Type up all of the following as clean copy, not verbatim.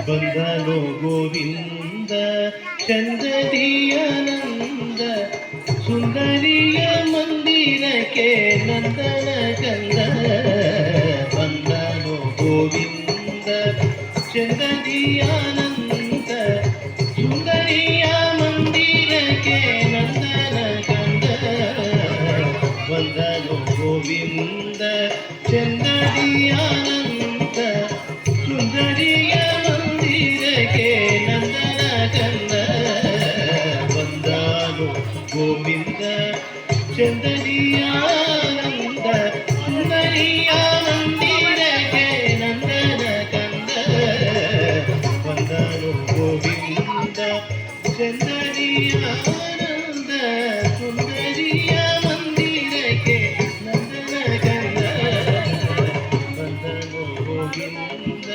ಬಂದನು ಗೋವಿಂದ ಚಂದದಿಯಾನಂದ ಸುಂದರಿಯ ಮಂದಿರಕ್ಕೆ ನಂದನ ಕಂದ. ಬಂದನು ಗೋವಿಂದ ಚಂದದಿಯಾನಂದ ಸುಂದರಿಯ ಮಂದಿರಕ್ಕೆ ನಂದನ ಕಂದ. ಬಂದನು ಗೋವಿಂದ ಚಂದದಿಯಾನಂದ ಸುಂದರಿಯ ಮಂದಿರಕ್ಕೆ ನಂದನ ಕಂದ. ಬಂದನು ಗೋವಿಂದ ಚಂದದಿಯಾನಂದ ಸುಂದರಿಯ ಮಂದಿರಕ್ಕೆ ನಂದನ ಕಂದ. ಬಂದನು ಗೋವಿಂದ ಚಂದದಿಯಾನಂದ ಸುಂದರಿಯ ಮಂದಿರಕ್ಕೆ ನಂದನ ಕಂದ. ಬಂದನು ಗೋವಿಂದ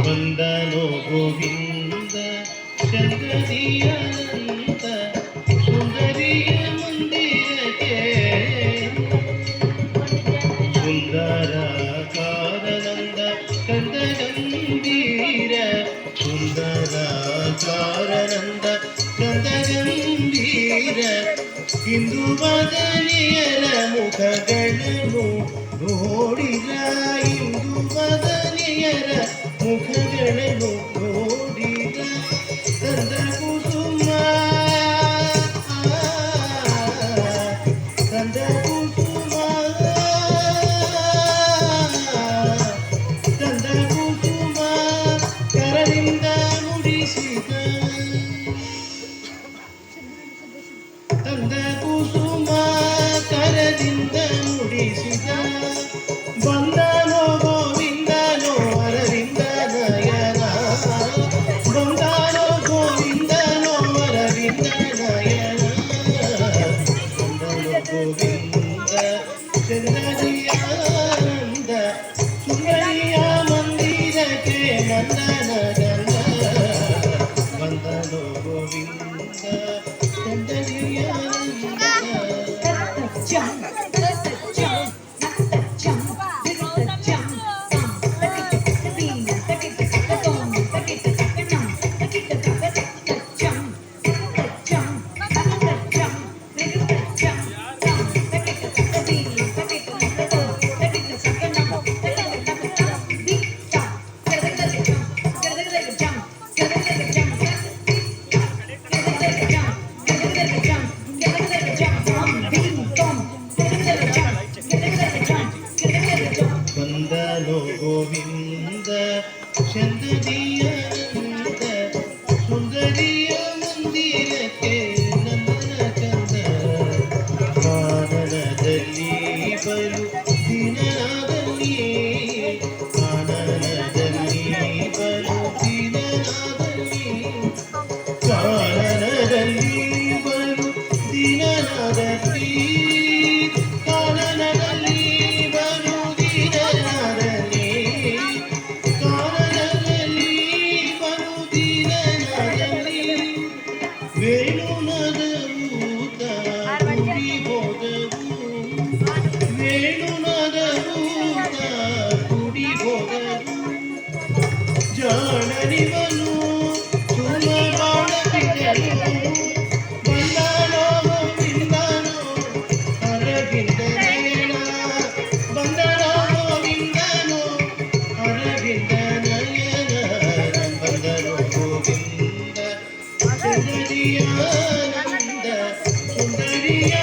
ಬಂದನು ಗೋವಿಂದ ಚಂದದಿಯಾನಂದ ಸುಂದರಿಯ ಮಂದಿರಕ್ಕೆ. ಸುಂದರ ಕಾರಣಂದ ಕಂದ ಗಂಭೀರ ಸುಂದರ ಕಾರಣಂದ ಕಂದ ಗಂಭೀರ. ಇಂದು ಬದನೆಯರ ಮುಖಗಳನ್ನು ನೋಡಿದ ಇಂದು ಬದನೆಯರ ಮುಖಗಳನ್ನು ನೋಡಿದ. ಕಂದ ಕುಸುಮ ಕಂದ ಕುಸುಮ ಕಂದ ಕುಸುಮ ಕರದಿಂದ ನುಡಿಸಿದ. ಕಂದ ಕುಸುಮ ಕರದಿಂದ ನುಡಿಸಿದ. ಬಂದನೋ ಗೋವಿಂದನೋ ಅರವಿಂದ ನಯನ. ಬಂದನೋ ಗೋವಿಂದನೋ ಅರವಿಂದ ನಯನ. ಬಂದನೋ ಗೋವಿಂದ ಚಂದದಿಯಾನಂದ ಸುಂದರಿಯ ಮಂದಿರಕ್ಕೆ ನಂದನ ಕಂದ. ಬಂದನೋ ಗೋವಿಂದ ಚಂದದಿಯಾನಂದ. ಕಾನನದಲ್ಲಿ ಬರುವುದಿರನಾದಲ್ಲಿ ಕಾನನದಲ್ಲಿ ಬರುವುದಿರನಾದಲ್ಲಿ ವೇಣುನದವು ಕೂಡಿ ಹೋದವು ವೇಣುನದವು ಕೂಡಿ ಹೋದವು ಜಾಣನಿವನು ಸುಮ ಬಾಳಪಿದನು ಬಂದನೋ ವಿಂದನೋ ಅರವಿಂದ ನಯನ ಬಂದನೋ ವಿಂದನೋ ಅರವಿಂದ ನಯನ ಬಂದನೋ ಗೋವಿಂದ ಸುಂದರಿಯಾನಂದ ಸುಂದರಿಯ